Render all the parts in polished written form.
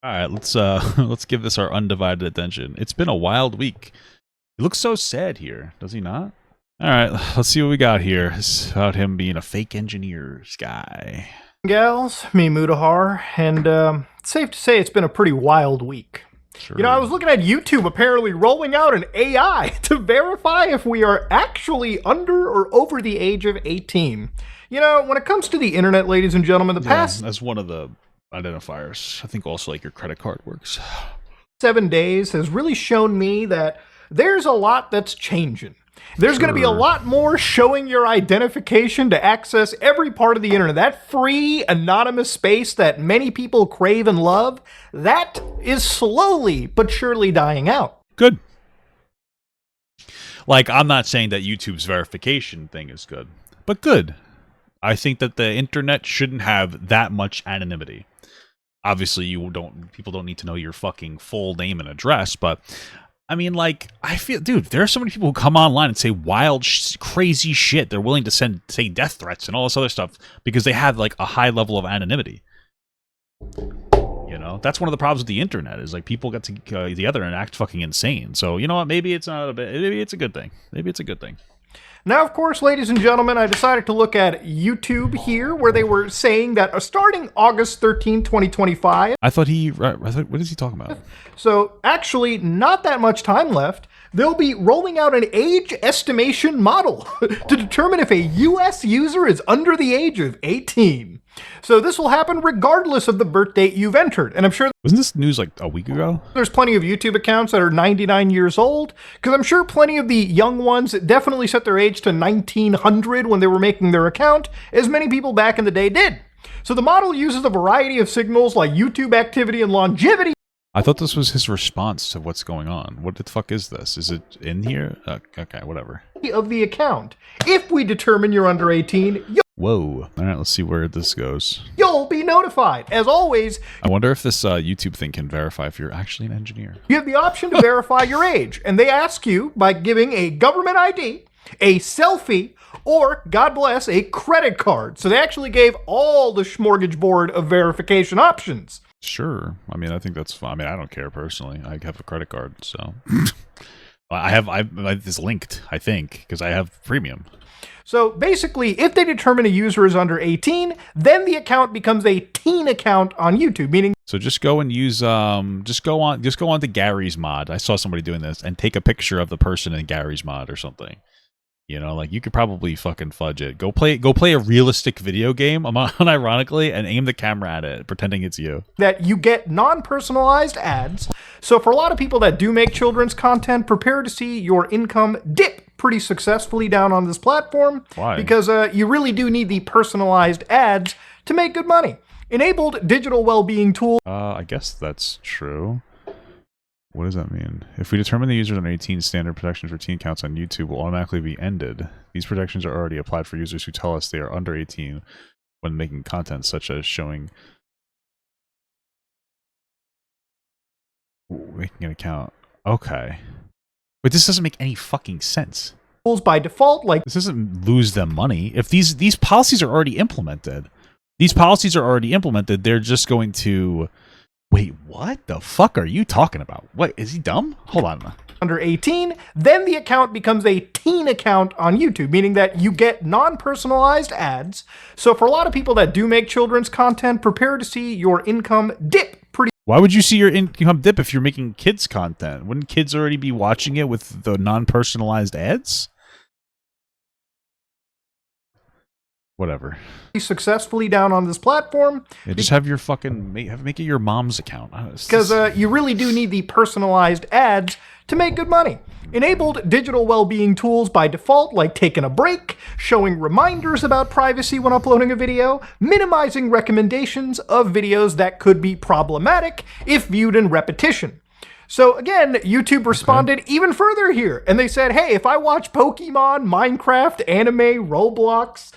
All right, let's let's give this our undivided attention. It's been a wild week. He looks so sad here, does he not? All right, let's see what we got here. It's about him being a fake engineers guy. Gals, me Mutahar, and it's safe to say it's been a pretty wild week. Sure. You know, I was looking at YouTube apparently rolling out an AI to verify if we are actually under or over the age of 18. You know, when it comes to the internet, ladies and gentlemen, that's one of the identifiers. I think also like your credit card works. 7 days has really shown me that there's a lot that's changing. There's going to be a lot more showing your identification to access every part of the internet. That free, anonymous space that many people crave and love, that is slowly but surely dying out. Good. Like, I'm not saying that YouTube's verification thing is good, but good. I think that the internet shouldn't have that much anonymity. Obviously, people don't need to know your fucking full name and address, but I mean, like, I feel, dude, there are so many people who come online and say wild, crazy shit. They're willing to say death threats and all this other stuff because they have, like, a high level of anonymity. You know, that's one of the problems with the internet is, like, people get together and act fucking insane. So, you know what? Maybe it's not maybe it's a good thing. Maybe it's a good thing. Now, of course, ladies and gentlemen, I decided to look at YouTube here, where they were saying that starting August 13, 2025... I thought, what is he talking about? So, actually, not that much time left. They'll be rolling out an age estimation model to determine if a U.S. user is under the age of 18. So this will happen regardless of the birth date you've entered. And I'm sure... Wasn't this news like a week ago? There's plenty of YouTube accounts that are 99 years old, because I'm sure plenty of the young ones definitely set their age to 1900 when they were making their account, as many people back in the day did. So the model uses a variety of signals like YouTube activity and longevity. I thought this was his response to what's going on. What the fuck is this? Is it in here? Okay, whatever. Of the account. If we determine you're under 18, whoa. All right, let's see where this goes. You'll be notified. As always, I wonder if this YouTube thing can verify if you're actually an engineer. You have the option to verify your age, and they ask you by giving a government ID, a selfie, or, God bless, a credit card. So they actually gave all the smorgasbord of verification options. Sure. I mean, I think that's fine. I mean, I don't care personally. I have a credit card, so I have this linked, I think, because I have premium. So basically, if they determine a user is under 18, then the account becomes a teen account on YouTube, meaning... So just go and use, just go on to Gary's mod. I saw somebody doing this, and take a picture of the person in Gary's mod or something. You know, like, you could probably fucking fudge it. Go play a realistic video game, unironically, and aim the camera at it, pretending it's you. That you get non-personalized ads. So for a lot of people that do make children's content, prepare to see your income dip pretty successfully down on this platform. Why? Because you really do need the personalized ads to make good money. Enabled digital well-being tools. I guess that's true. What does that mean? If we determine the users under 18, standard protections for teen accounts on YouTube will automatically be ended. These protections are already applied for users who tell us they are under 18 when making content, such as showing... making an account. Okay. But this doesn't make any fucking sense. By default, like... This doesn't lose them money. If these policies are already implemented, they're just going to... Wait, what the fuck are you talking about? What, is he dumb? Hold on. Under 18, then the account becomes a teen account on YouTube, meaning that you get non-personalized ads. So for a lot of people that do make children's content, prepare to see your income dip pretty... Why would you see your income dip if you're making kids content? Wouldn't kids already be watching it with the non-personalized ads? Whatever. Successfully down on this platform. Yeah, just have your fucking make it your mom's account. Because you really do need the personalized ads to make good money. Enabled digital well-being tools by default, like taking a break, showing reminders about privacy when uploading a video, minimizing recommendations of videos that could be problematic if viewed in repetition. So again, YouTube responded even further here, and they said, hey, if I watch Pokemon, Minecraft, anime, Roblox,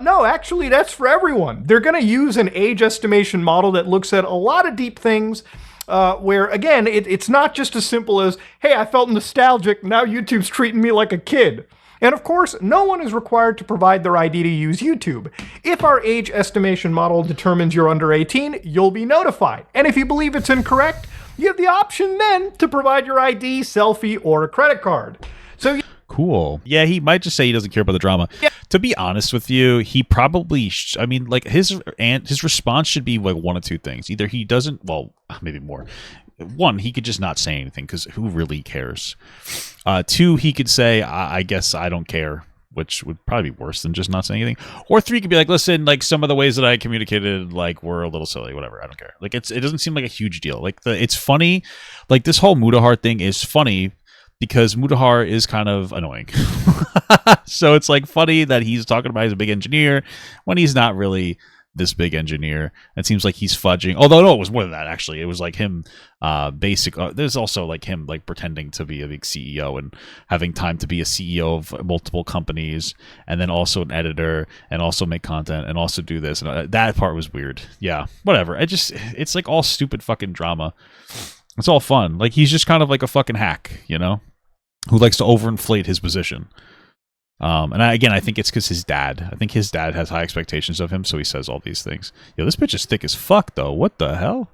no, actually that's for everyone. They're going to use an age estimation model that looks at a lot of deep things, where again, it's not just as simple as, hey, I felt nostalgic, now YouTube's treating me like a kid. And of course, no one is required to provide their ID to use YouTube. If our age estimation model determines you're under 18, you'll be notified. And if you believe it's incorrect, you have the option then to provide your ID, selfie, or a credit card. So cool. Yeah, he might just say he doesn't care about the drama. Yeah. To be honest with you, he probably I mean, like, his response should be like one of two things. Either he doesn't, well, maybe more. One, he could just not say anything, because who really cares? Two, he could say, I guess I don't care, which would probably be worse than just not saying anything. Or three, could be like, listen, like, some of the ways that I communicated, like, were a little silly, whatever, I don't care. Like, it doesn't seem like a huge deal. Like, it's funny. Like, this whole Mutahar thing is funny because Mutahar is kind of annoying. So it's, like, funny that he's talking about he's a big engineer when he's not really this big engineer. It seems like he's fudging, although no, it was more than that. Actually, it was like him there's also like him like pretending to be a big CEO and having time to be a CEO of multiple companies, and then also an editor, and also make content, and also do this, and that part was weird. Yeah, whatever. It's like all stupid fucking drama. It's all fun. Like, he's just kind of like a fucking hack, you know, who likes to overinflate his position. And I think it's because his dad. I think his dad has high expectations of him, so he says all these things. Yo, this bitch is thick as fuck, though. What the hell?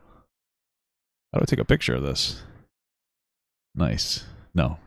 How do I take a picture of this? Nice. No,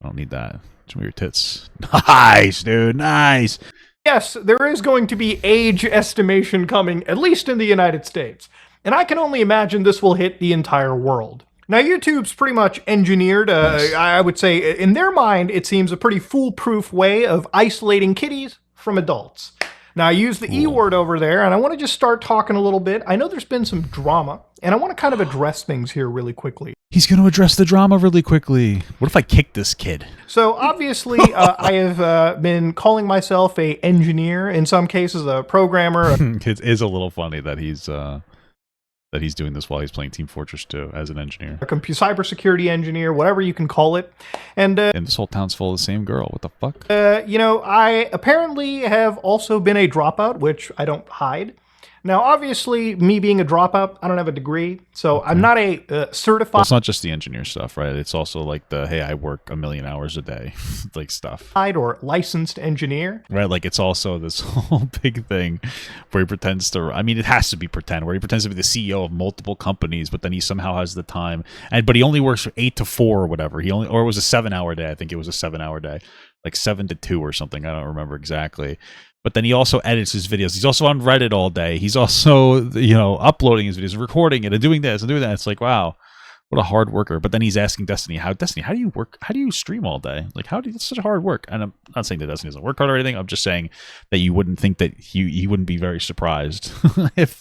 I don't need that. Show me your tits. Nice, dude. Nice. Yes, there is going to be age estimation coming, at least in the United States. And I can only imagine this will hit the entire world. Now, YouTube's pretty much engineered, I would say, in their mind, it seems a pretty foolproof way of isolating kiddies from adults. Now, I use the E word over there, and I want to just start talking a little bit. I know there's been some drama, and I want to kind of address things here really quickly. He's going to address the drama really quickly. What if I kick this kid? So, obviously, I have been calling myself an engineer, in some cases a programmer. It is a little funny that he's doing this while he's playing Team Fortress 2 as an engineer. A cybersecurity engineer, whatever you can call it. And this whole town's full of the same girl. What the fuck? You know, I apparently have also been a dropout, which I don't hide. Now, obviously, me being a dropout, I don't have a degree, so I'm not a certified... Well, it's not just the engineer stuff, right? It's also like the, hey, I work 1 million hours a day, like stuff. ...or licensed engineer. Right, like it's also this whole big thing where he pretends to... I mean, it has to be pretend, where he pretends to be the CEO of multiple companies, but then he somehow has the time. But he only works from 8 to 4 or whatever. Or it was a 7-hour day. I think it was a 7-hour day. Like 7 to 2 or something. I don't remember exactly. But then he also edits his videos. He's also on Reddit all day. He's also, you know, uploading his videos, recording it, and doing this and doing that. It's like, wow, what a hard worker. But then he's asking Destiny, how do you work? How do you stream all day? Like, it's such hard work. And I'm not saying that Destiny doesn't work hard or anything. I'm just saying that you wouldn't think that he wouldn't be very surprised if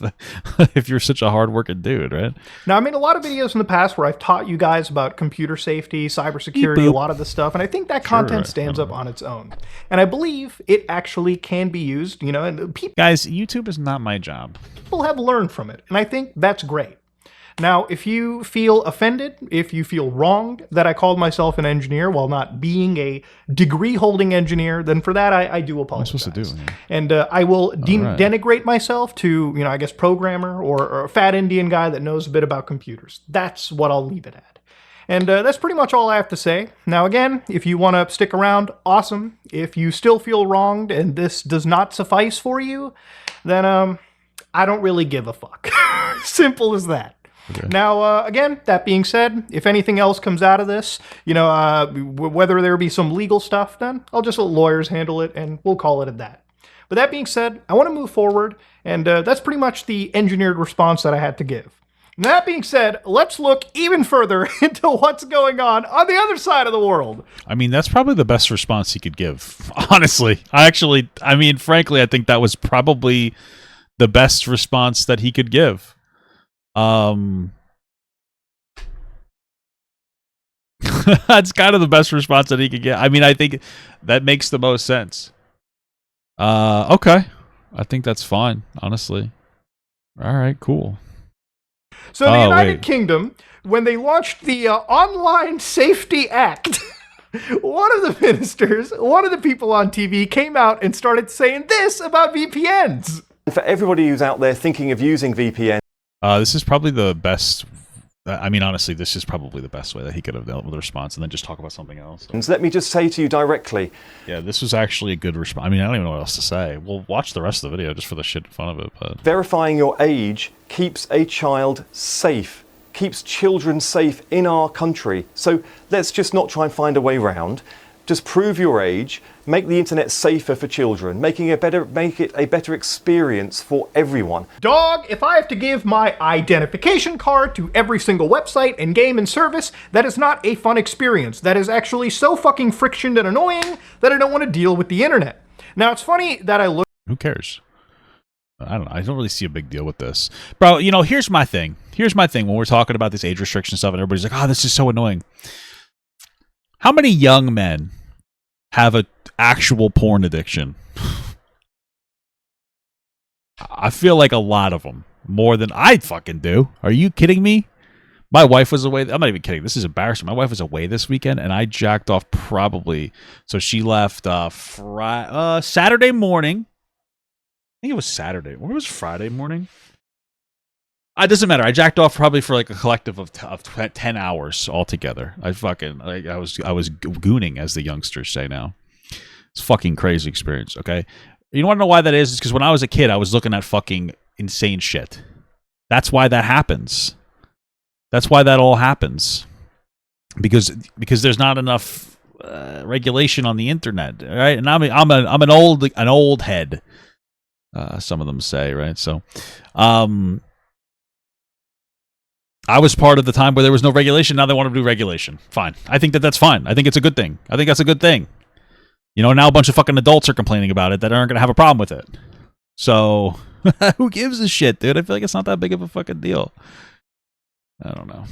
you're such a hard working dude, right? Now, I made a lot of videos in the past where I've taught you guys about computer safety, cybersecurity, a lot of this stuff, and I think that content stands up on its own. And I believe it actually can be used, you know, and guys, YouTube is not my job. People have learned from it, and I think that's great. Now, if you feel offended, if you feel wronged that I called myself an engineer while not being a degree-holding engineer, then for that, I do apologize. What am I supposed to do? And I will denigrate myself to, you know, I guess, programmer or a fat Indian guy that knows a bit about computers. That's what I'll leave it at. And that's pretty much all I have to say. Now, again, if you want to stick around, awesome. If you still feel wronged and this does not suffice for you, then I don't really give a fuck. Simple as that. Okay. Now, again, that being said, if anything else comes out of this, you know, whether there be some legal stuff, then I'll just let lawyers handle it, and we'll call it at that. But that being said, I want to move forward, and that's pretty much the engineered response that I had to give. Now, that being said, let's look even further into what's going on the other side of the world. I mean, that's probably the best response he could give, honestly. I mean, frankly, I think that was probably the best response that he could give. That's kind of the best response that he could get. I mean, I think that makes the most sense. Okay. I think that's fine, honestly. All right, cool. So the United Kingdom, when they launched the Online Safety Act, one of the ministers, one of the people on TV came out and started saying this about VPNs. For everybody who's out there thinking of using VPN, this is probably the best I mean, honestly, this is probably the best way that he could have dealt with the response, and then just talk about something else. Let me just say to you directly. Yeah, this was actually a good response. I mean, I don't even know what else to say. We'll watch the rest of the video just for the shit and fun of it. But Verifying your age keeps a child safe, keeps children safe in our country. So let's just not try and find a way around. Just prove your age, make the internet safer for children, make it a better experience for everyone. Dog, if I have to give my identification card to every single website and game and service, that is not a fun experience. That is actually so fucking frictioned and annoying that I don't want to deal with the internet. Now, it's funny that I look... Who cares? I don't know. I don't really see a big deal with this. Bro, you know, here's my thing. Here's my thing when we're talking about this age restriction stuff and everybody's like, oh, this is so annoying. How many young men have an actual porn addiction? I feel like a lot of them. More than I fucking do. Are you kidding me? My wife was away. I'm not even kidding. This is embarrassing. My wife was away this weekend, and I jacked off probably. So she left Saturday morning. I think it was Saturday. When was Friday morning? It doesn't matter. I jacked off probably for like a collective of 10 hours altogether. I was gooning, as the youngsters say now. It's a fucking crazy experience, okay? You want to know why that is? It's because when I was a kid, I was looking at fucking insane shit. That's why that happens. That's why that all happens. Because there's not enough regulation on the internet, right? And I'm an old head. Some of them say, right? So, I was part of the time where there was no regulation. Now they want to do regulation. Fine. I think that's fine. I think it's a good thing. I think that's a good thing. You know, now a bunch of fucking adults are complaining about it that aren't going to have a problem with it. So, who gives a shit, dude? I feel like it's not that big of a fucking deal. I don't know.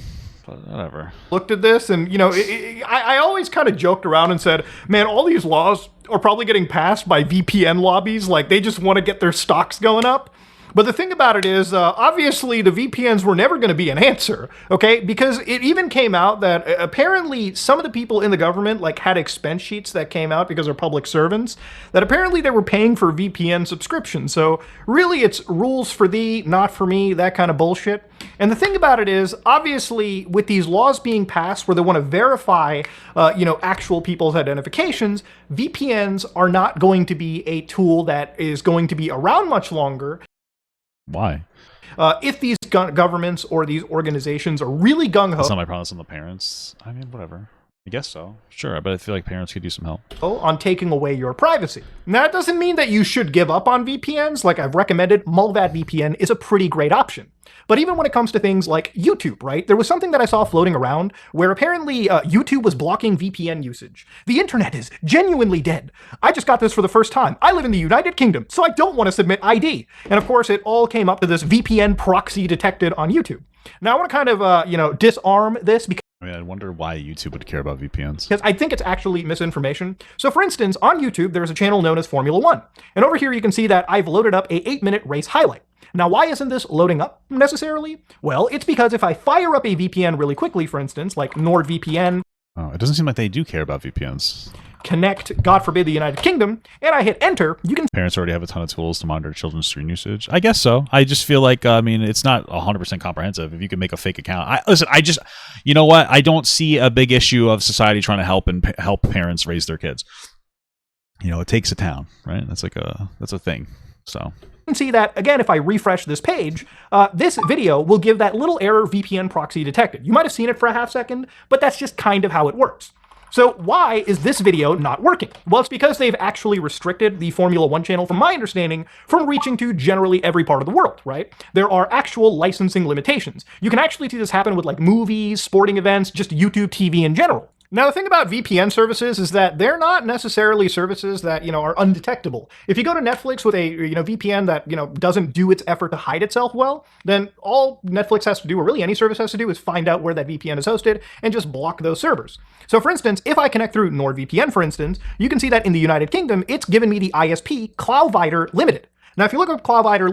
But whatever. Looked at this and, you know, I always kind of joked around and said, man, all these laws are probably getting passed by VPN lobbies. Like, they just want to get their stocks going up. But the thing about it is, obviously, the VPNs were never going to be an answer, okay? Because it even came out that apparently some of the people in the government like had expense sheets that came out because they're public servants, that apparently they were paying for VPN subscriptions. So really, it's rules for thee, not for me, that kind of bullshit. And the thing about it is, obviously, with these laws being passed where they want to verify, actual people's identifications, VPNs are not going to be a tool that is going to be around much longer. Why? If these governments or these organizations are really gung-ho... That's not my problem, it's on the parents. I mean, whatever. I guess so. Sure, but I feel like parents could use some help. ...on taking away your privacy. Now, that doesn't mean that you should give up on VPNs. Like I've recommended, Mulvad VPN is a pretty great option. But even when it comes to things like YouTube, right? There was something that I saw floating around where apparently YouTube was blocking VPN usage. The internet is genuinely dead. I just got this for the first time. I live in the United Kingdom, so I don't want to submit ID. And of course, it all came up to this VPN proxy detected on YouTube. Now, I want to kind of, disarm this because I mean, I wonder why YouTube would care about VPNs. because I think it's actually misinformation. So for instance, on YouTube, there's a channel known as Formula One. And over here, you can see that I've loaded up a 8-minute race highlight. Now, why isn't this loading up necessarily? Well, it's because if I fire up a VPN really quickly, for instance, like NordVPN, Oh, it doesn't seem like they do care about VPNs. connect, God forbid, the United Kingdom, and I hit enter, you can Parents already have a ton of tools to monitor children's screen usage. I guess so. I just feel like, it's not 100% comprehensive. If you can make a fake account. You know what? I don't see a big issue of society trying to help parents raise their kids. You know, it takes a town, right? That's a thing. So see that, again, if I refresh this page, this video will give that little error VPN proxy detected. You might have seen it for a half second, but that's just kind of how it works. So why is this video not working? Well, it's because they've actually restricted the Formula One channel, from my understanding, from reaching to generally every part of the world, right? There are actual licensing limitations. You can actually see this happen with like movies, sporting events, just YouTube TV in general. Now, the thing about VPN services is that they're not necessarily services that, are undetectable. If you go to Netflix with a, VPN that, doesn't do its effort to hide itself well, then all Netflix has to do, or really any service has to do, is find out where that VPN is hosted and just block those servers. So for instance, if I connect through NordVPN, for instance, you can see that in the United Kingdom, it's given me the ISP Cloudvider Limited. Now, if you look up Cloudvider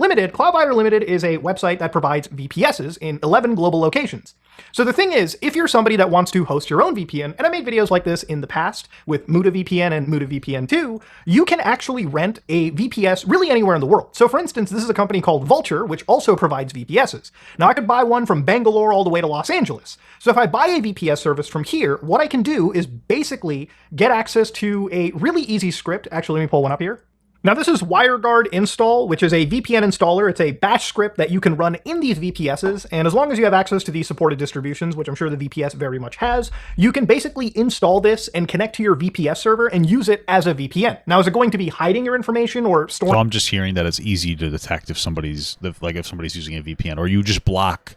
Limited is a website that provides VPSs in 11 global locations. So the thing is, if you're somebody that wants to host your own VPN, and I made videos like this in the past with MutaVPN and MutaVPN 2, you can actually rent a VPS really anywhere in the world. So for instance, this is a company called Vulture, which also provides VPSs. Now I could buy one from Bangalore all the way to Los Angeles. So if I buy a VPS service from here, what I can do is basically get access to a really easy script. Actually, let me pull one up here. Now this is WireGuard install, which is a VPN installer. It's a bash script that you can run in these VPSs, and as long as you have access to these supported distributions, which I'm sure the VPS very much has, you can basically install this and connect to your VPS server and use it as a VPN. Now, is it going to be hiding your information or storing? So I'm just hearing that it's easy to detect if somebody's using a VPN, or you just block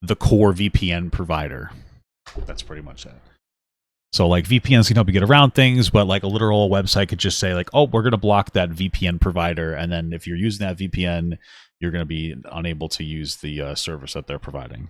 the core VPN provider. That's pretty much it. So like VPNs can help you get around things, but like a literal website could just say like, oh, we're going to block that VPN provider. And then if you're using that VPN, you're going to be unable to use the service that they're providing.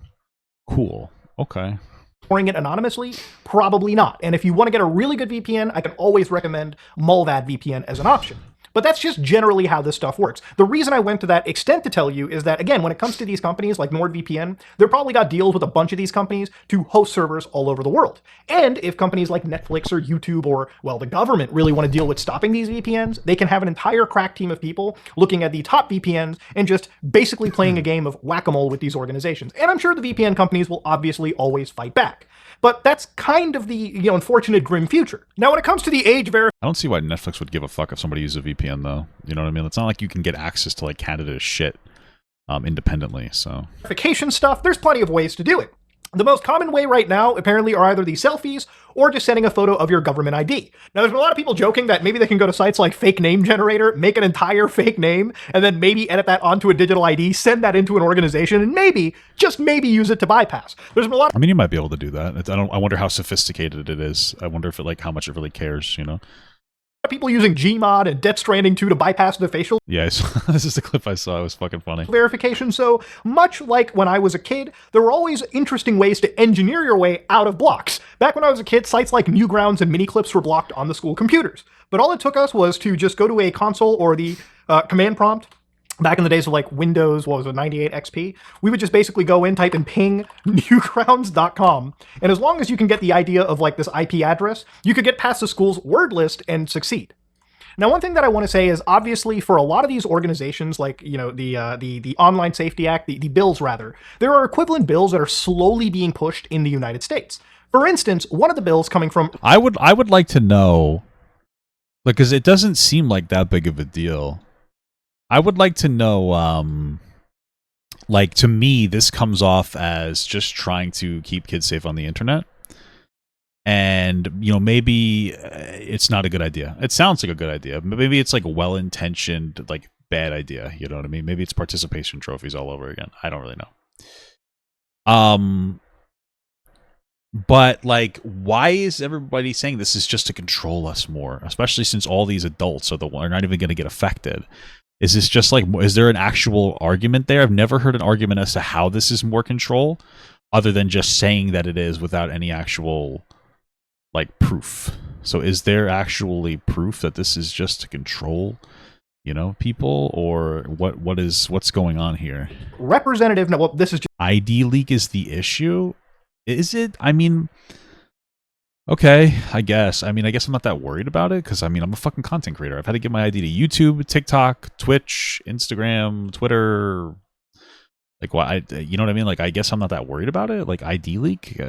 Cool. Okay. Storing it anonymously? Probably not. And if you want to get a really good VPN, I can always recommend Mulvad VPN as an option. But that's just generally how this stuff works. The reason I went to that extent to tell you is that, again, when it comes to these companies like NordVPN, they've probably got deals with a bunch of these companies to host servers all over the world. And if companies like Netflix or YouTube or, well, the government really want to deal with stopping these VPNs, they can have an entire crack team of people looking at the top VPNs and just basically playing a game of whack-a-mole with these organizations. And I'm sure the VPN companies will obviously always fight back. But that's kind of the, unfortunate grim future. Now, when it comes to the age verification, I don't see why Netflix would give a fuck if somebody uses a VPN, though. You know what I mean? It's not like you can get access to like Canada's shit independently. So stuff, there's plenty of ways to do it. The most common way right now, apparently, are either these selfies or just sending a photo of your government ID. Now, there's been a lot of people joking that maybe they can go to sites like Fake Name Generator, make an entire fake name, and then maybe edit that onto a digital ID, send that into an organization, and maybe, just maybe, use it to bypass. There's been a lot. I mean, you might be able to do that. I wonder how sophisticated it is. I wonder if it how much it really cares. People using Gmod and Death Stranding 2 to bypass the facial this is the clip I saw. It was fucking funny. verification. So much like when I was a kid, there were always interesting ways to engineer your way out of blocks. Back when I was a kid, sites like Newgrounds and Miniclips were blocked on the school computers. But all it took us was to just go to a console or the command prompt. Back in the days of like Windows, 98 XP, we would just basically go in, type in ping newgrounds.com. And as long as you can get the idea of like this IP address, you could get past the school's word list and succeed. Now, one thing that I want to say is obviously for a lot of these organizations, like, the Online Safety Act, the bills rather, there are equivalent bills that are slowly being pushed in the United States. For instance, one of the bills coming from... I would like to know, because it doesn't seem like that big of a deal. I would like to know, to me, this comes off as just trying to keep kids safe on the internet. And, maybe it's not a good idea. It sounds like a good idea. Maybe it's like a well-intentioned, bad idea. You know what I mean? Maybe it's participation trophies all over again. I don't really know. But, why is everybody saying this is just to control us more? Especially since all these adults are not even going to get affected. Is this just is there an actual argument there? I've never heard an argument as to how this is more control, other than just saying that it is without any actual, proof. So is there actually proof that this is just to control, people? Or what's going on here? Representative, no, well, this is just... ID leak is the issue? Is it? I mean... Okay, I guess. I guess I'm not that worried about it because, I'm a fucking content creator. I've had to give my ID to YouTube, TikTok, Twitch, Instagram, Twitter. Why? You know what I mean? I guess I'm not that worried about it. ID leak.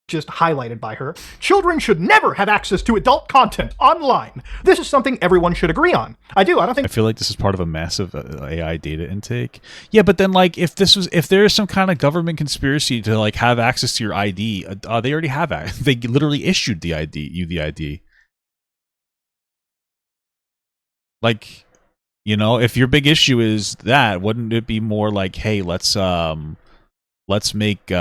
Just highlighted by her. Children should never have access to adult content online. This is something everyone should agree on. I don't think... I feel like this is part of a massive AI data intake. Yeah, but then if there is some kind of government conspiracy to have access to your ID, they already have it. They literally issued the ID. If your big issue is that, wouldn't it be more hey, let's make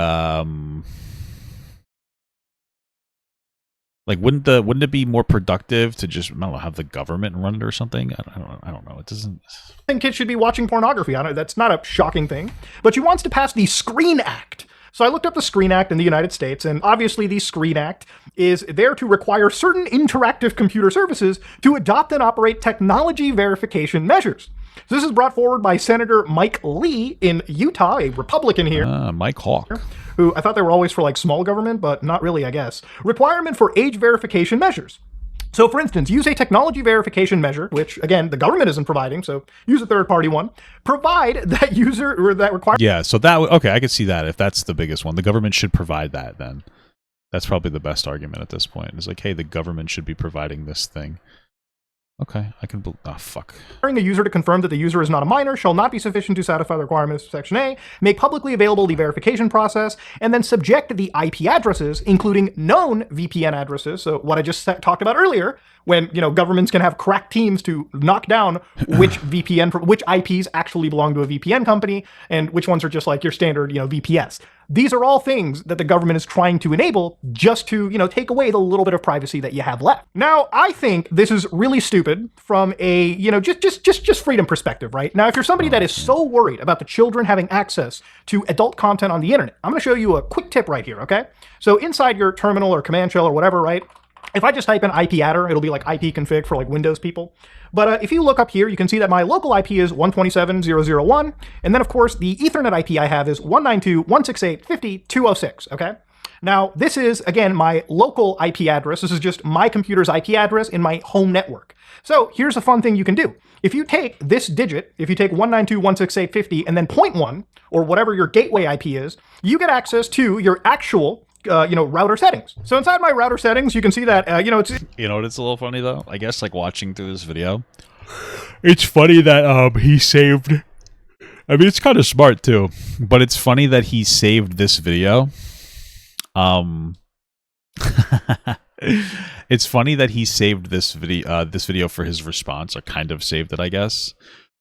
wouldn't it be more productive to just, I don't know, have the government run it or something? I don't know. It doesn't... I think kids should be watching pornography. That's not a shocking thing. But she wants to pass the Screen Act. So I looked up the Screen Act in the United States, and obviously the Screen Act is there to require certain interactive computer services to adopt and operate technology verification measures. So this is brought forward by Senator Mike Lee in Utah, a Republican here. Mike Hawk. Who I thought they were always for like small government, but not really, I guess. Requirement for age verification measures. So for instance, use a technology verification measure, which again, the government isn't providing, so use a third-party one. Provide that user or that requires. Yeah, so that, okay, I could see that if that's the biggest one. The government should provide that then. That's probably the best argument at this point. It's like, hey, the government should be providing this thing. Okay, I can. Oh, fuck. Requiring a user to confirm that the user is not a minor shall not be sufficient to satisfy the requirements of Section A. Make publicly available the verification process, and then subject the IP addresses, including known VPN addresses. So what I just talked about earlier, when governments can have crack teams to knock down which which IPs actually belong to a VPN company, and which ones are just like your standard VPS. These are all things that the government is trying to enable just to, take away the little bit of privacy that you have left. Now, I think this is really stupid from a, just freedom perspective, right? Now, if you're somebody that is so worried about the children having access to adult content on the internet, I'm going to show you a quick tip right here, okay? So inside your terminal or command shell or whatever, right? If I just type in IP adder, it'll be like IP config for like Windows people. But if you look up here, you can see that my local IP is 127.0.0.1. And then, of course, the Ethernet IP I have is 192.168.50.206, okay? Now, this is, again, my local IP address. This is just my computer's IP address in my home network. So here's a fun thing you can do. If you take this digit, if you take 192.168.50 and then 0.1, or whatever your gateway IP is, you get access to your actual router settings. So inside my router settings, you can see that, it's... You know what, it's a little funny, though? I guess, like, watching through this video, it's funny that, he saved... I mean, it's kind of smart, too. But it's funny that he saved this video. It's funny that he saved this video for his response, or kind of saved it, I guess.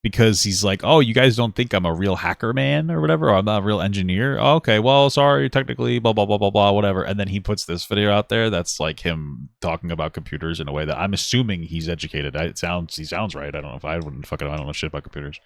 Because he's like, oh, you guys don't think I'm a real hacker man or whatever, or I'm not a real engineer? Oh, okay, well, sorry, technically, blah, blah, blah, blah, blah, whatever. And then he puts this video out there that's like him talking about computers in a way that I'm assuming he's educated. He sounds right. I don't know if I wouldn't fucking, I don't know shit about computers.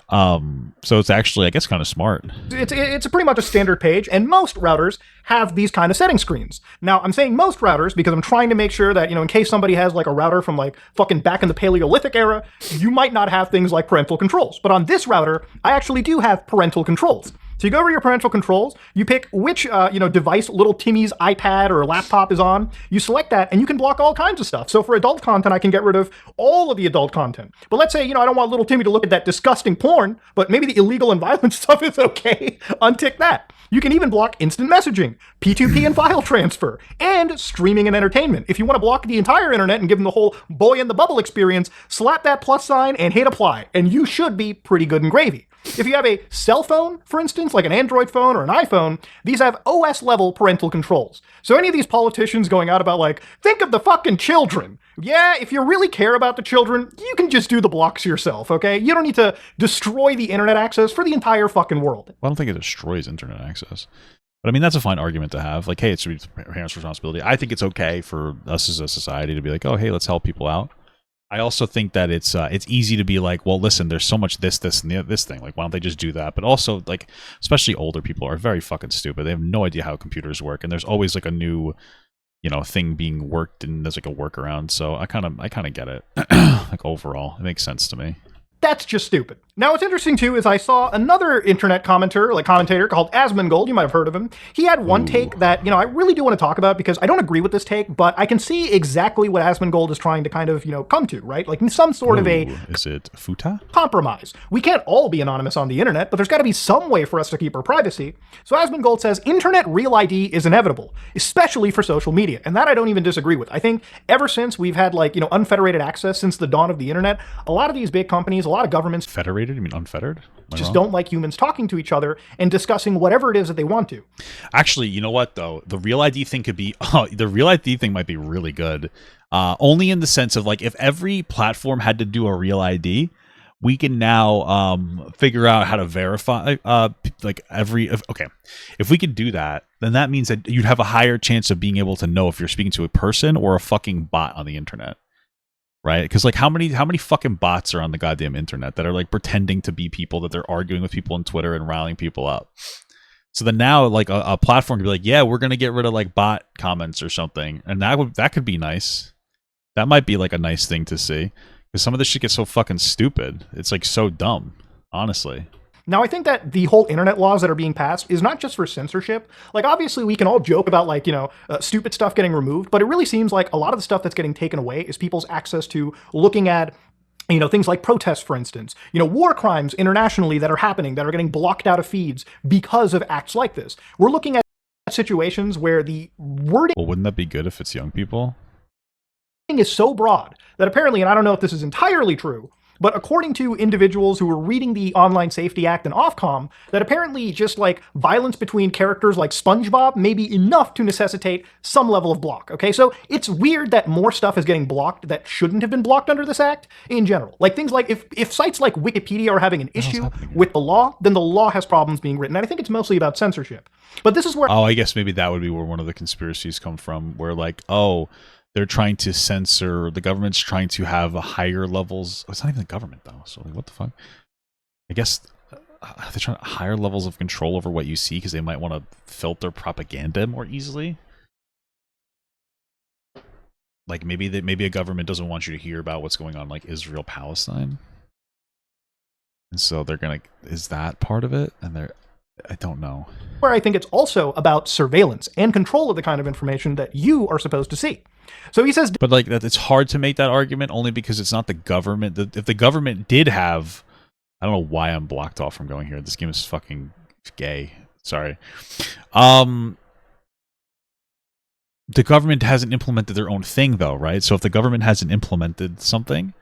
So it's actually, I guess, kind of smart. It's pretty much a standard page, and most routers have these kind of setting screens. Now, I'm saying most routers because I'm trying to make sure that, in case somebody has like a router from like fucking back in the Paleolithic era, you might not have things like parental controls. But on this router, I actually do have parental controls. So you go over to your parental controls, you pick which device little Timmy's iPad or laptop is on, you select that, and you can block all kinds of stuff. So for adult content, I can get rid of all of the adult content. But let's say, I don't want little Timmy to look at that disgusting porn, but maybe the illegal and violent stuff is okay. Untick that. You can even block instant messaging, P2P and file transfer, and streaming and entertainment. If you want to block the entire internet and give them the whole boy in the bubble experience, slap that plus sign and hit apply, and you should be pretty good and gravy. If you have a cell phone, for instance, like an Android phone or an iPhone, these have OS-level parental controls. So any of these politicians going out about like, think of the fucking children. Yeah, if you really care about the children, you can just do the blocks yourself, okay? You don't need to destroy the internet access for the entire fucking world. Well, I don't think it destroys internet access. But I mean, that's a fine argument to have. Like, hey, it's parents' responsibility. I think it's okay for us as a society to be like, oh, hey, let's help people out. I also think that it's easy to be like, well, listen, there's so much this, and this thing. Like, why don't they just do that? But also, like, especially older people are very fucking stupid. They have no idea how computers work, and there's always like a new, thing being worked, and there's like a workaround. So I kind of get it. Like overall, it makes sense to me. That's just stupid. Now, what's interesting, too, is I saw another internet commentator called Asmongold. You might have heard of him. He had one take that, I really do want to talk about because I don't agree with this take, but I can see exactly what Asmongold is trying to kind of, come to, right? Like some sort of a... Is it futa? Compromise. We can't all be anonymous on the internet, but there's got to be some way for us to keep our privacy. So Asmongold says, internet real ID is inevitable, especially for social media. And that I don't even disagree with. I think ever since we've had, like, unfederated access since the dawn of the internet, a lot of these big companies, a lot of governments... Federated? You mean unfettered? Just don't like humans talking to each other and discussing whatever it is that they want to. Actually, you know what, though? The real ID thing could be... the real ID thing might be really good. Only in the sense of, like, if every platform had to do a real ID, we can now figure out how to verify, okay. If we could do that, then that means that you'd have a higher chance of being able to know if you're speaking to a person or a fucking bot on the internet. Right? Because like how many fucking bots are on the goddamn internet that are like pretending to be people, that they're arguing with people on Twitter and riling people up. So then now like a platform could be like, yeah, we're gonna get rid of like bot comments or something, and that could be nice. That might be like a nice thing to see. Because some of this shit gets so fucking stupid. It's like so dumb, honestly. Now, I think that the whole internet laws that are being passed is not just for censorship. Like, obviously, we can all joke about, like, stupid stuff getting removed, but it really seems like a lot of the stuff that's getting taken away is people's access to looking at, things like protests, for instance, war crimes internationally that are happening, that are getting blocked out of feeds because of acts like this. We're looking at situations where the wording Well, wouldn't that be good if it's young people? is so broad that apparently, and I don't know if this is entirely true, but according to individuals who were reading the Online Safety Act and Ofcom, that apparently just like violence between characters like SpongeBob may be enough to necessitate some level of block, okay? So it's weird that more stuff is getting blocked that shouldn't have been blocked under this act in general. Like things like, if sites like Wikipedia are having an issue with the law, then the law has problems being written. And I think it's mostly about censorship. But this is where... Oh, I guess maybe that would be where one of the conspiracies come from, where like, oh... they're trying to censor, the government's trying to have a higher levels. It's not even the government though. So like, what the fuck? I guess they're trying to higher levels of control over what you see because they might want to filter propaganda more easily. Like maybe a government doesn't want you to hear about what's going on like Israel, Palestine. And so they're going to, is that part of it? And I don't know. Where I think it's also about surveillance and control of the kind of information that you are supposed to see. So he says, but like that, it's hard to make that argument only because it's not the government. If the government did have, I don't know why I'm blocked off from going here. This game is fucking gay. Sorry. The government hasn't implemented their own thing though, right? So if the government hasn't implemented something,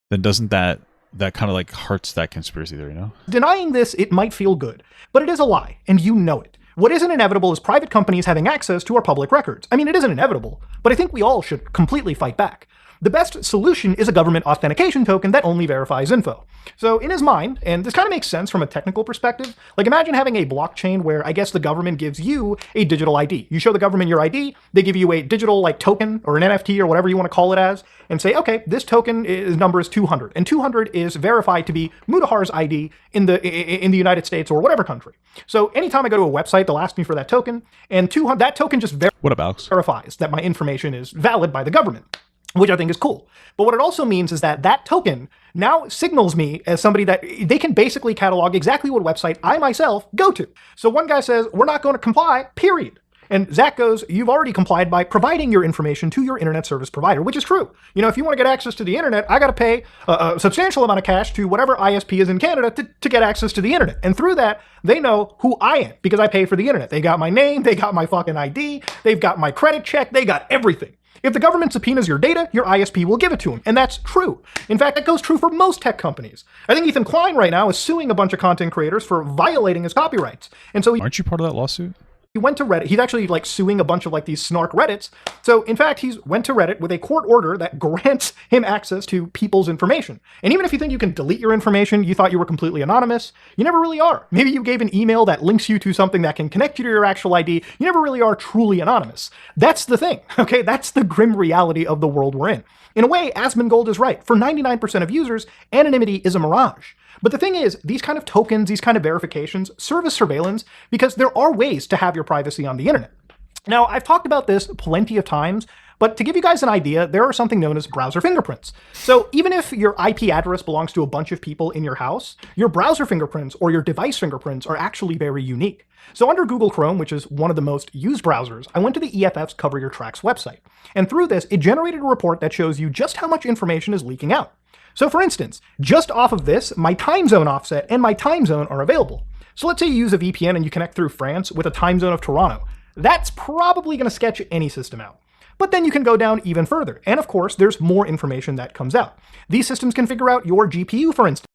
then doesn't that kind of like hurts that conspiracy theory, denying this, it might feel good, but it is a lie, and you know it. What isn't inevitable is private companies having access to our public records. I mean, it isn't inevitable, but I think we all should completely fight back. The best solution is a government authentication token that only verifies info. So in his mind, and this kind of makes sense from a technical perspective, like imagine having a blockchain where I guess the government gives you a digital ID. You show the government your ID, they give you a digital like token or an NFT or whatever you want to call it as, and say, okay, this token number is 200, and 200 is verified to be Mutahar's ID in the United States or whatever country. So anytime I go to a website, they'll ask me for that token, and that token just verifies that my information is valid by the government, which I think is cool. But what it also means is that that token now signals me as somebody that they can basically catalog exactly what website I myself go to. So one guy says, we're not going to comply, period. And Zach goes, you've already complied by providing your information to your internet service provider, which is true. If you want to get access to the internet, I got to pay a substantial amount of cash to whatever ISP is in Canada to get access to the internet. And through that, they know who I am because I pay for the internet. They got my name, they got my fucking ID, they've got my credit check, they got everything. If the government subpoenas your data, your ISP will give it to them, and that's true. In fact, that goes true for most tech companies. I think Ethan Klein right now is suing a bunch of content creators for violating his copyrights. And so aren't you part of that lawsuit? He went to Reddit. He's actually like suing a bunch of like these snark Reddits. So in fact, he's went to Reddit with a court order that grants him access to people's information. And even if you think you can delete your information, you thought you were completely anonymous, you never really are. Maybe you gave an email that links you to something that can connect you to your actual ID. You never really are truly anonymous. That's the thing, okay? That's the grim reality of the world we're in. In a way, Asmongold is right. For 99% of users, anonymity is a mirage. But the thing is, these kind of tokens, these kind of verifications serve as surveillance because there are ways to have your privacy on the internet. Now, I've talked about this plenty of times, but to give you guys an idea, there are something known as browser fingerprints. So even if your IP address belongs to a bunch of people in your house, your browser fingerprints or your device fingerprints are actually very unique. So under Google Chrome, which is one of the most used browsers, I went to the EFF's Cover Your Tracks website. And through this, it generated a report that shows you just how much information is leaking out. So for instance, just off of this, my time zone offset and my time zone are available. So let's say you use a VPN and you connect through France with a time zone of Toronto. That's probably going to sketch any system out. But then you can go down even further. And of course, there's more information that comes out. These systems can figure out your GPU, for instance.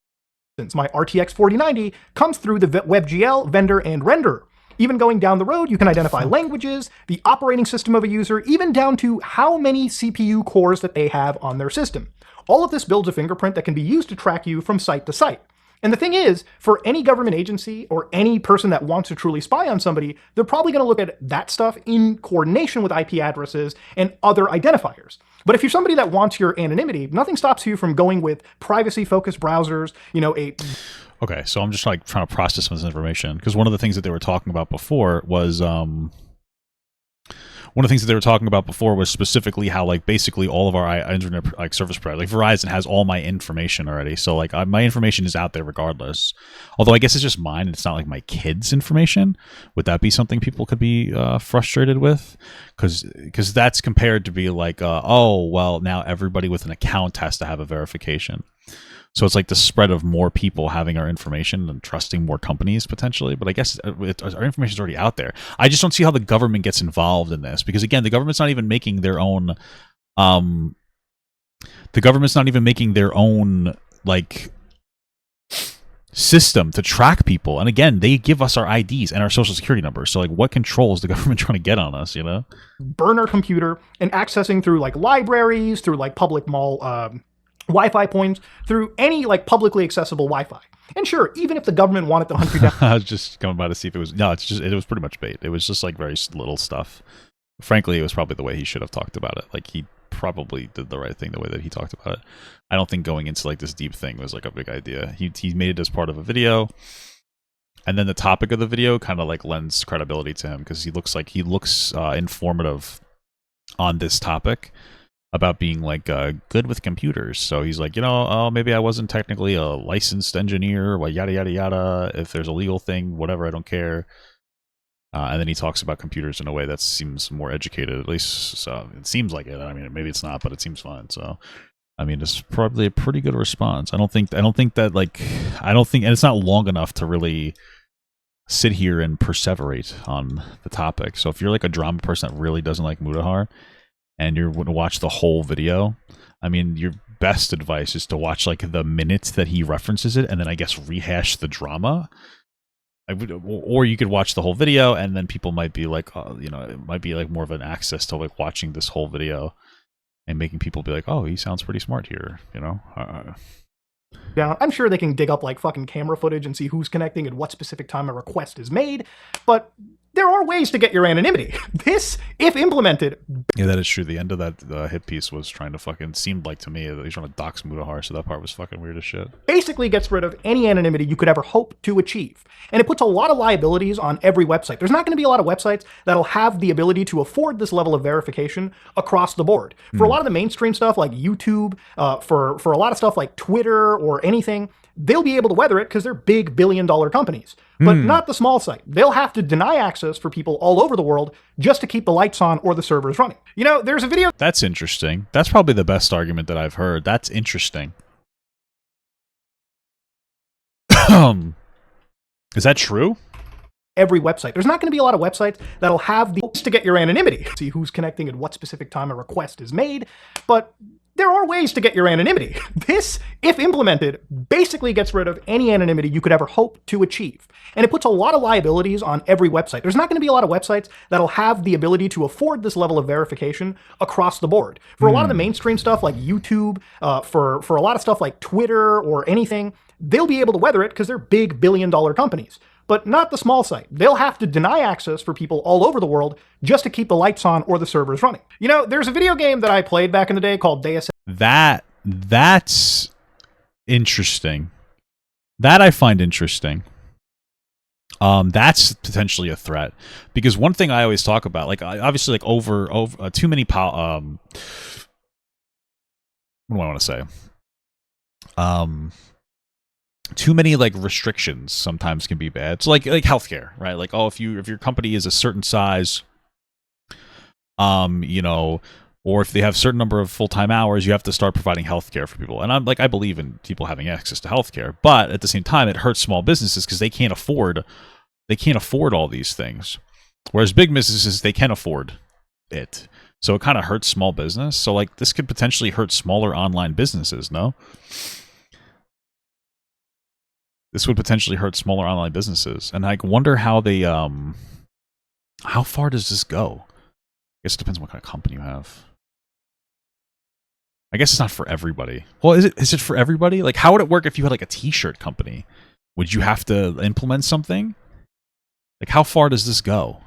My RTX 4090 comes through the WebGL vendor and renderer. Even going down the road, you can identify languages, the operating system of a user, even down to how many CPU cores that they have on their system. All of this builds a fingerprint that can be used to track you from site to site. And the thing is, for any government agency or any person that wants to truly spy on somebody, they're probably going to look at that stuff in coordination with IP addresses and other identifiers. But if you're somebody that wants your anonymity, nothing stops you from going with privacy-focused browsers, Okay, so I'm just like trying to process some of this information because one of the things that they were talking about before was one of the things that they were talking about before was specifically how like basically all of our internet like service providers, like Verizon, has all my information already. So like my information is out there regardless. Although I guess it's just mine. It's not like my kids' information. Would that be something people could be frustrated with? Because that's compared to be like, oh well, now everybody with an account has to have a verification. So it's like the spread of more people having our information and trusting more companies potentially. But I guess our information is already out there. I just don't see how the government gets involved in this because again, the government's not even making their own. The government's not even making their own like system to track people. And again, they give us our IDs and our social security numbers. So like, what control is the government trying to get on us? You know, burn our computer and accessing through like libraries, through like public mall. Wi-Fi points, through any like publicly accessible Wi-Fi. And sure, even if the government wanted to hunt you down. I was just going by to see if it was, no, it was pretty much bait. It was just like very little stuff. Frankly, it was probably the way he should have talked about it. Like he probably did the right thing the way that he talked about it. I don't think going into like this deep thing was like a big idea. He made it as part of a video. And then the topic of the video kind of like lends credibility to him because he looks informative on this topic about being like good with computers. So he's like, you know, oh, maybe I wasn't technically a licensed engineer, well, yada, yada, yada. If there's a legal thing, whatever, I don't care. And then he talks about computers in a way that seems more educated, at least. So it seems like it. I mean, maybe it's not, but it seems fine. So, I mean, it's probably a pretty good response. I don't think that and it's not long enough to really sit here and perseverate on the topic. So if you're like a drama person that really doesn't like Mutahar, and you're going to watch the whole video, I mean, your best advice is to watch like the minutes that he references it, and then I guess rehash the drama. Or you could watch the whole video, and then people might be like, you know, it might be like more of an access to like watching this whole video and making people be like, oh, he sounds pretty smart here, you know. Yeah, I'm sure they can dig up like fucking camera footage and see who's connecting at what specific time a request is made, but there are ways to get your anonymity. This, if implemented... Yeah, that is true. The end of that hit piece was trying to fucking... Seemed like to me that he's trying to dox Mutahar, so that part was fucking weird as shit. Basically gets rid of any anonymity you could ever hope to achieve. And it puts a lot of liabilities on every website. There's not going to be a lot of websites that'll have the ability to afford this level of verification across the board. For a lot of the mainstream stuff like YouTube, for a lot of stuff like Twitter or anything, they'll be able to weather it because they're big billion-dollar companies. But not the small site. They'll have to deny access for people all over the world just to keep the lights on or the servers running. You know, there's a video... That's interesting. That's probably the best argument that I've heard. That's interesting. Is that true? Every website. There's not going to be a lot of websites that'll have the to get your anonymity. See who's connecting at what specific time a request is made, but there are ways to get your anonymity. This, if implemented, basically gets rid of any anonymity you could ever hope to achieve. And it puts a lot of liabilities on every website. There's not going to be a lot of websites that'll have the ability to afford this level of verification across the board. For a lot of the mainstream stuff like YouTube, for a lot of stuff like Twitter or anything, they'll be able to weather it because they're big billion-dollar companies. But not the small site. They'll have to deny access for people all over the world just to keep the lights on or the servers running. You know, there's a video game that I played back in the day called Deus. That's interesting. That I find interesting. That's potentially a threat because one thing I always talk about, like obviously, like over too many what do I want to say? Too many like restrictions sometimes can be bad. So like healthcare, right? Like, oh, if your company is a certain size, you know, or if they have a certain number of full-time hours, you have to start providing healthcare for people. And I believe in people having access to healthcare, but at the same time, it hurts small businesses because they can't afford all these things. Whereas big businesses, they can afford it. So it kind of hurts small business. So like this could potentially hurt smaller online businesses, no? This would potentially hurt smaller online businesses. And I wonder how they, how far does this go? I guess it depends on what kind of company you have. I guess it's not for everybody. Well, is it for everybody? Like, how would it work if you had like a t-shirt company? Would you have to implement something? Like, how far does this go?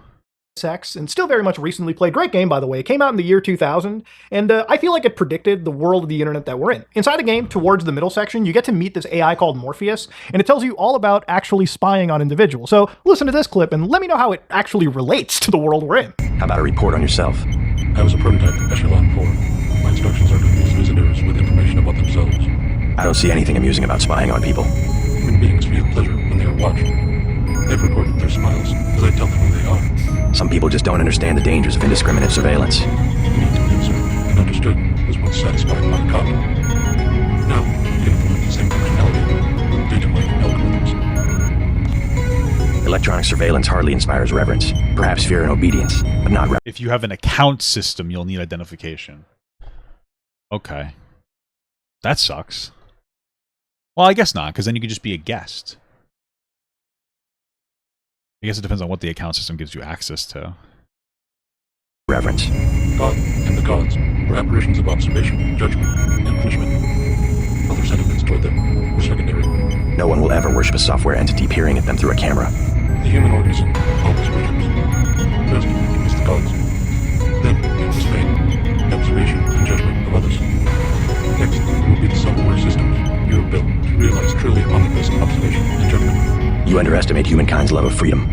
Ex, and still very much recently played. Great game, by the way. It came out in the year 2000, and I feel like it predicted the world of the internet that we're in. Inside the game, towards the middle section, you get to meet this AI called Morpheus, and it tells you all about actually spying on individuals. So listen to this clip and let me know how it actually relates to the world we're in. How about a report on yourself? I was a prototype Echelon 4. My instructions are to infuse visitors with information about themselves. I don't see anything amusing about spying on people. Human beings feel pleasure when they are watched. They've recorded their smiles as I tell them who they are. Some people just don't understand the dangers of indiscriminate surveillance. The need to be observed and understood was once satisfied by God. Now, we can implement the same functionality, data mining algorithms. Electronic surveillance hardly inspires reverence. Perhaps fear and obedience, but not reverence. If you have an account system, you'll need identification. Okay. That sucks. Well, I guess not, because then you could just be a guest. I guess it depends on what the account system gives you access to. Reverence. God and the gods were apparitions of observation, judgment, and punishment. Other sentiments toward them were secondary. No one will ever worship a software entity peering at them through a camera. The human organism always worships. First is the gods. Then comes pain, observation, and judgment of others. Next, it will be the software systems you have built to realize truly omnipresent observation and judgment. You underestimate humankind's love of freedom.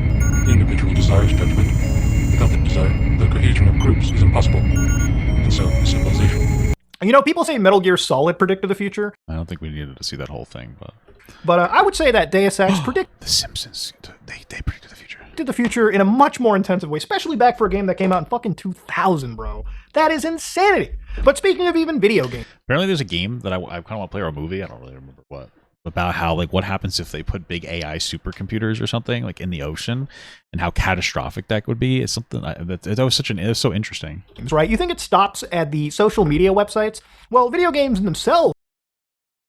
The individual desires judgment. Without that desire, the cohesion of groups is impossible. And so is civilization. You know, people say Metal Gear Solid predicted the future. I don't think we needed to see that whole thing, but I would say that Deus Ex predicted The Simpsons, they predicted the future. The future in a much more intensive way, especially back for a game that came out in fucking 2000, bro. That is insanity. But speaking of even video games. Apparently there's a game that I kind of want to play, or a movie, I don't really remember what, about how, like, what happens if they put big AI supercomputers or something, like, in the ocean, and how catastrophic that would be. It's something that was so interesting. Right? You think it stops at the social media websites? Well, video games themselves.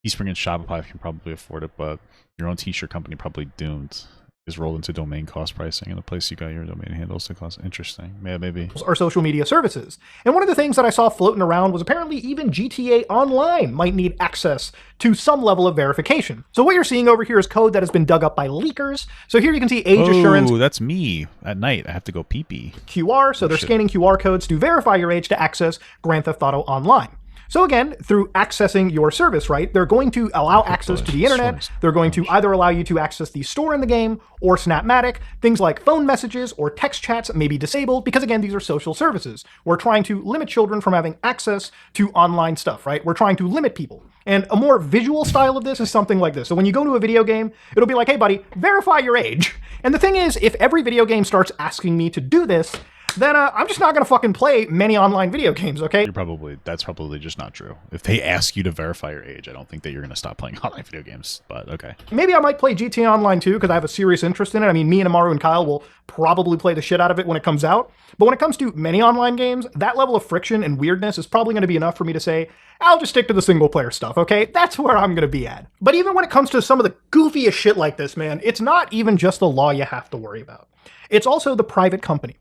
Teespring and Shopify can probably afford it, but your own t-shirt company probably doomed. Is rolled into domain cost pricing, and the place you got your domain handles to cost. Interesting. Yeah, maybe. Or social media services. And one of the things that I saw floating around was apparently even GTA Online might need access to some level of verification. So what you're seeing over here is code that has been dug up by leakers. So here you can see age assurance. Oh, that's me at night. I have to go pee-pee. QR, so they're scanning QR codes to verify your age to access Grand Theft Auto Online. So again, through accessing your service, right, they're going to allow access to the internet. They're going to either allow you to access the store in the game or Snapmatic. Things like phone messages or text chats may be disabled because, again, these are social services. We're trying to limit children from having access to online stuff, right? We're trying to limit people. And a more visual style of this is something like this. So when you go to a video game, it'll be like, hey, buddy, verify your age. And the thing is, if every video game starts asking me to do this, then I'm just not going to fucking play many online video games, okay? That's probably just not true. If they ask you to verify your age, I don't think that you're going to stop playing online video games, but okay. Maybe I might play GTA Online too, because I have a serious interest in it. I mean, me and Amaru and Kyle will probably play the shit out of it when it comes out. But when it comes to many online games, that level of friction and weirdness is probably going to be enough for me to say, I'll just stick to the single player stuff, okay? That's where I'm going to be at. But even when it comes to some of the goofiest shit like this, man, it's not even just the law you have to worry about. It's also the private company.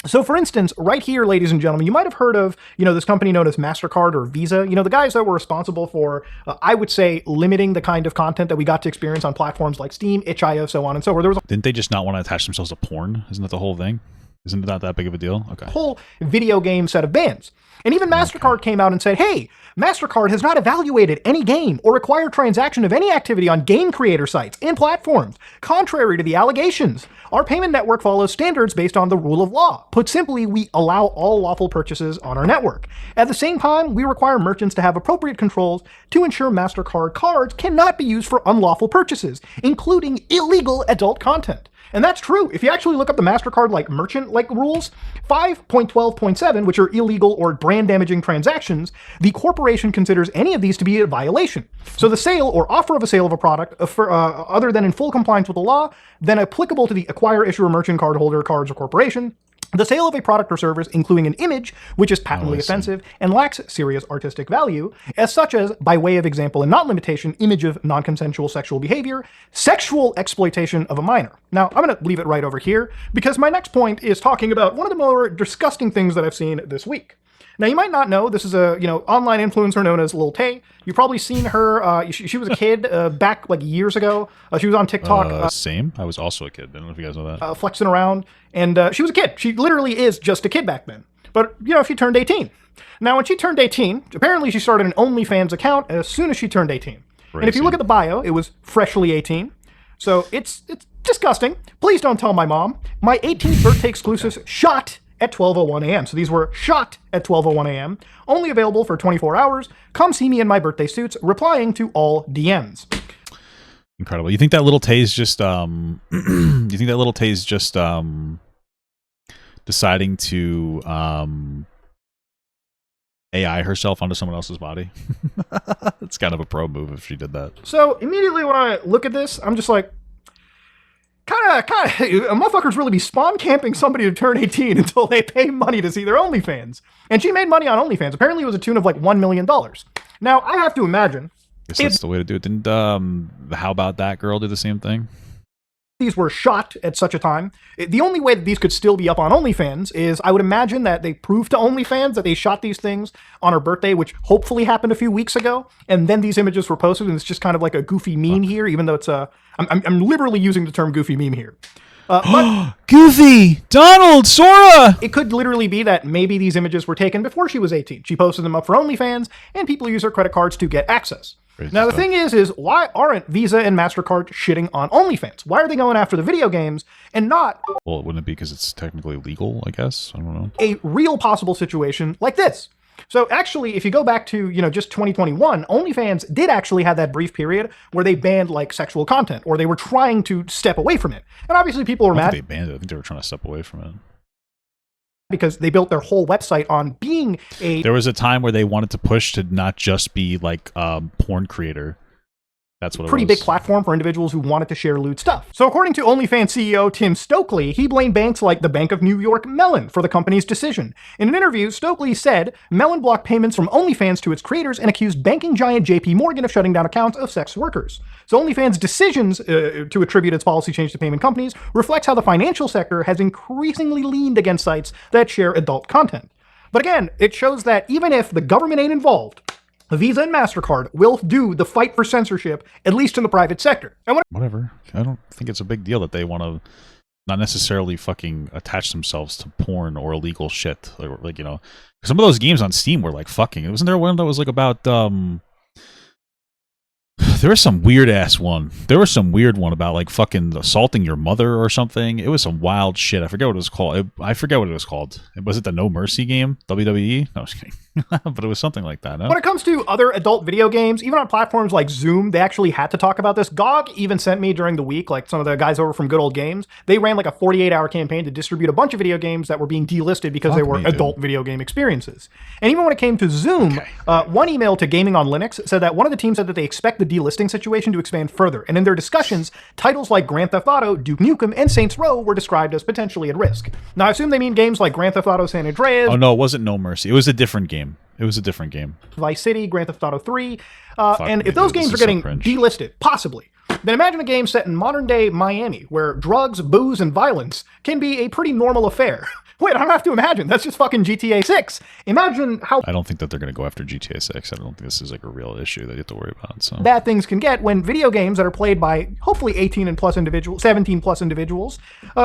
So for instance, right here, ladies and gentlemen, you might have heard of, this company known as MasterCard or Visa, the guys that were responsible for, I would say, limiting the kind of content that we got to experience on platforms like Steam, itch.io, so on and so forth. Didn't they just not want to attach themselves to porn? Isn't that the whole thing? Isn't that that big of a deal? Okay. Whole video game set of bans. And even MasterCard came out and said, hey, MasterCard has not evaluated any game or required transaction of any activity on game creator sites and platforms, contrary to the allegations. Our payment network follows standards based on the rule of law. Put simply, we allow all lawful purchases on our network. At the same time, we require merchants to have appropriate controls to ensure MasterCard cards cannot be used for unlawful purchases, including illegal adult content. And that's true. If you actually look up the MasterCard merchant rules, 5.12.7, which are illegal or brand damaging transactions, the corporation considers any of these to be a violation. So the sale or offer of a sale of a product other than in full compliance with the law, then applicable to the acquirer, issuer, merchant, cardholder, cards, or corporation. The sale of a product or service, including an image, which is patently offensive and lacks serious artistic value, as such as, by way of example and not limitation, image of non-consensual sexual behavior, sexual exploitation of a minor. Now, I'm going to leave it right over here, because my next point is talking about one of the more disgusting things that I've seen this week. Now, you might not know, this is a online influencer known as Lil Tay. You've probably seen her. She was a kid back like years ago. She was on TikTok. Same. I was also a kid. I don't know if you guys know that. Flexing around. And she was a kid. She literally is just a kid back then. But, she turned 18. Now, when she turned 18, apparently she started an OnlyFans account as soon as she turned 18. Crazy. And if you look at the bio, it was freshly 18. So it's disgusting. Please don't tell my mom. My 18th birthday exclusives shot at 12:01 a.m. So these were shot at 12:01 a.m. Only available for 24 hours. Come see me in my birthday suits, replying to all DMs. Incredible. You think that little Tay's just deciding to AI herself onto someone else's body? It's kind of a pro move if she did that. So immediately when I look at this, I'm just like, kind of, a motherfuckers really be spawn camping somebody to turn 18 until they pay money to see their OnlyFans. And she made money on OnlyFans. Apparently it was a tune of like $1 million. Now, I have to imagine. Guess that's the way to do it. Didn't How About That Girl do the same thing? These were shot at such a time. The only way that these could still be up on OnlyFans is I would imagine that they proved to OnlyFans that they shot these things on her birthday, which hopefully happened a few weeks ago. And then these images were posted, and it's just kind of like a goofy meme here, even though it's I'm liberally using the term goofy meme here. But Goofy! Donald! Sora! it could literally be that maybe these images were taken before she was 18. She posted them up for OnlyFans, and people use her credit cards to get access. Now, the thing is why aren't Visa and MasterCard shitting on OnlyFans? Why are they going after the video games and not... Well, wouldn't it be because it's technically legal, I guess? I don't know. A real possible situation like this. So actually, if you go back to, just 2021, OnlyFans did actually have that brief period where they banned, like, sexual content, or they were trying to step away from it. And obviously people were mad. They banned it. I think they were trying to step away from it. Because they built their whole website on being a... There was a time where they wanted to push to not just be like porn creator. That's what it was. Pretty big platform for individuals who wanted to share lewd stuff. So according to OnlyFans CEO Tim Stokely, he blamed banks like the Bank of New York Mellon for the company's decision. In an interview, Stokely said Mellon blocked payments from OnlyFans to its creators and accused banking giant JP Morgan of shutting down accounts of sex workers. So OnlyFans' decisions to attribute its policy change to payment companies reflects how the financial sector has increasingly leaned against sites that share adult content. But again, it shows that even if the government ain't involved, Visa and MasterCard will do the fight for censorship, at least in the private sector. And whatever. I don't think it's a big deal that they want to not necessarily fucking attach themselves to porn or illegal shit. Like, some of those games on Steam were like fucking. Wasn't there one that was like about there was some weird ass one. There was some weird one about like fucking assaulting your mother or something. It was some wild shit. I forget what it was called. I forget what it was called. Was it the No Mercy game? WWE? No, I was kidding. But it was something like that. No? When it comes to other adult video games, even on platforms like Zoom, they actually had to talk about this. GOG even sent me during the week, like some of the guys over from Good Old Games, they ran like a 48-hour campaign to distribute a bunch of video games that were being delisted because they were adult video game experiences. And even when it came to Zoom, one email to Gaming on Linux said that one of the teams said that they expect the delisting situation to expand further. And in their discussions, titles like Grand Theft Auto, Duke Nukem, and Saints Row were described as potentially at risk. Now, I assume they mean games like Grand Theft Auto San Andreas. Oh, no, it wasn't No Mercy. It was a different game. It was a different game. Vice City, Grand Theft Auto 3. And if those games are getting delisted, possibly, then imagine a game set in modern-day Miami, where drugs, booze, and violence can be a pretty normal affair. Wait, I don't have to imagine. That's just fucking GTA 6. Imagine how... I don't think that they're going to go after GTA 6. I don't think this is like a real issue that you have to worry about. So bad things can get when video games that are played by hopefully 18 and plus individuals, 17 plus individuals,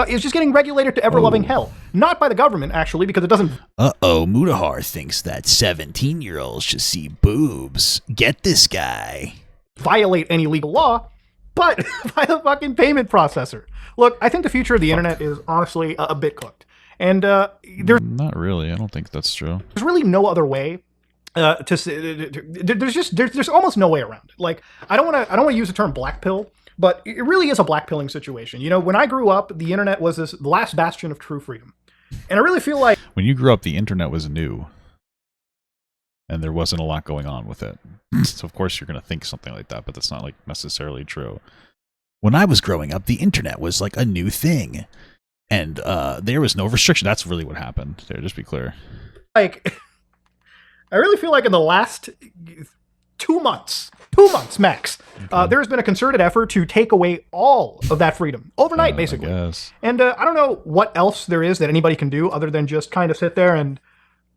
is just getting regulated to ever-loving hell. Not by the government, actually, because it doesn't... Uh-oh, Mutahar thinks that 17-year-olds should see boobs. Get this guy. ...violate any legal law, but by the fucking payment processor. Look, I think the future of the internet is honestly a bit cooked. And there's not really. I don't think that's true. There's really no other way there's almost no way around it. Like, I don't want to use the term black pill, but it really is a black pilling situation. When I grew up, the internet was this last bastion of true freedom. And I really feel like when you grew up, the internet was new and there wasn't a lot going on with it. So of course you're going to think something like that, but that's not like necessarily true. When I was growing up, the internet was like a new thing. And there was no restriction. That's really what happened. There, just be clear. Like, I really feel like in the last 2 months max, there's been a concerted effort to take away all of that freedom overnight, basically. I guess. And I don't know what else there is that anybody can do other than just kind of sit there and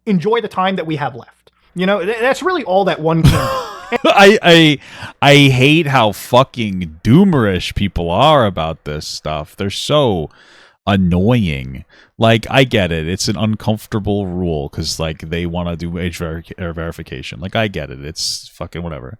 enjoy the time that we have left. You know, that's really all that one can do. I hate how fucking doomerish people are about this stuff. They're so annoying. Like, I get it. It's an uncomfortable rule because, like, they want to do age verification. Like, I get it. It's fucking whatever.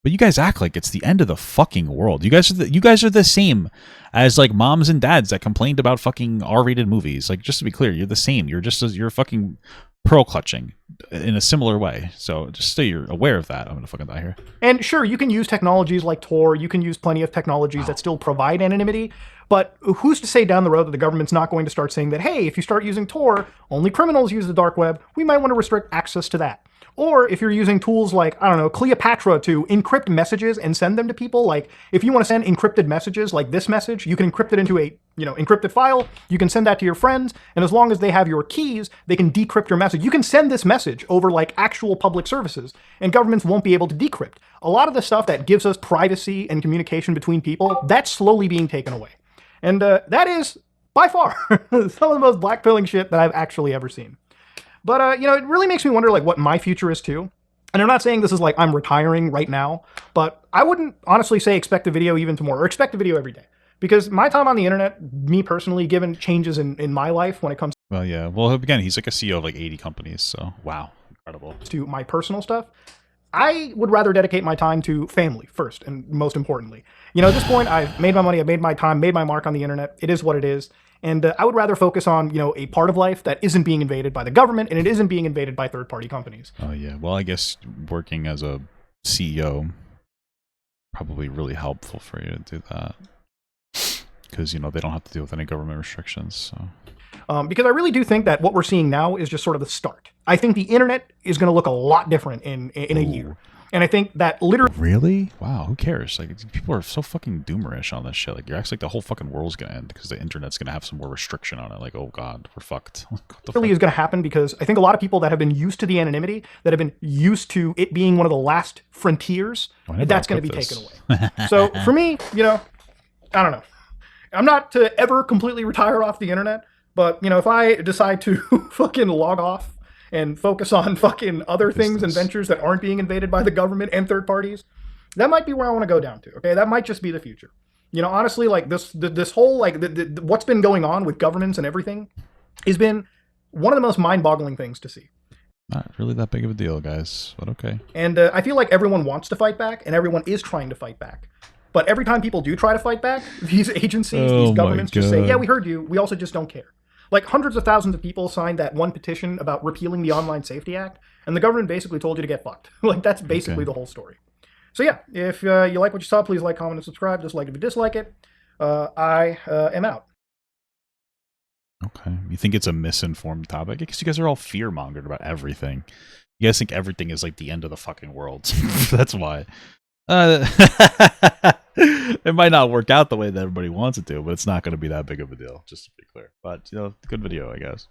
But you guys act like it's the end of the fucking world. You guys are the same as, like, moms and dads that complained about fucking R-rated movies. Like, just to be clear, you're the same. You're fucking pearl clutching in a similar way. So just so you're aware of that. I'm gonna fucking die here. And sure, you can use technologies like Tor. You can use plenty of technologies that still provide anonymity. But who's to say down the road that the government's not going to start saying that, hey, if you start using Tor, only criminals use the dark web. We might want to restrict access to that. Or if you're using tools like, I don't know, Cleopatra to encrypt messages and send them to people, like if you want to send encrypted messages like this message, you can encrypt it into a, encrypted file. You can send that to your friends. And as long as they have your keys, they can decrypt your message. You can send this message over like actual public services and governments won't be able to decrypt. A lot of the stuff that gives us privacy and communication between people, that's slowly being taken away. And that is by far some of the most blackpilling shit that I've actually ever seen. But, it really makes me wonder, like, what my future is, too. And I'm not saying this is like I'm retiring right now, but I wouldn't honestly say expect a video even tomorrow, or expect a video every day. Because my time on the internet, me personally, given changes in my life when it comes Well, yeah. Well, again, he's like a CEO of like 80 companies, so wow. Incredible. to my personal stuff, I would rather dedicate my time to family first and most importantly. At this point, I've made my money, I've made my time, made my mark on the internet. It is what it is. And I would rather focus on, a part of life that isn't being invaded by the government and it isn't being invaded by third-party companies. Oh, yeah. Well, I guess working as a CEO probably really helpful for you to do that. Because, they don't have to deal with any government restrictions, so... Because I really do think that what we're seeing now is just sort of the start. I think the internet is going to look a lot different in a year. And I think that literally... Really? Wow, who cares? Like, people are so fucking doomerish on this shit. Like, you're actually like the whole fucking world's gonna end because the internet's gonna have some more restriction on it. Like, oh god, we're fucked. Really is going to happen because I think a lot of people that have been used to the anonymity, that have been used to it being one of the last frontiers, that's going to be taken away. So for me, I don't know. I'm not to ever completely retire off the internet, but, if I decide to fucking log off and focus on fucking other things and ventures that aren't being invaded by the government and third parties, that might be where I want to go down to. Okay, that might just be the future. Honestly, like this whole like what's been going on with governments and everything has been one of the most mind-boggling things to see. Not really that big of a deal, guys, but okay. And I feel like everyone wants to fight back, and everyone is trying to fight back. But every time people do try to fight back, these agencies, these governments just say, "Yeah, we heard you. We also just don't care." Like hundreds of thousands of people signed that one petition about repealing the Online Safety Act, and the government basically told you to get fucked. Like that's basically the whole story. So yeah, if you like what you saw, please like, comment, and subscribe. Dislike if you dislike it. I am out. Okay. You think it's a misinformed topic? Because you guys are all fear-mongered about everything. You guys think everything is like the end of the fucking world. That's why. It might not work out the way that everybody wants it to, but it's not going to be that big of a deal, just to be clear. But, good video, I guess.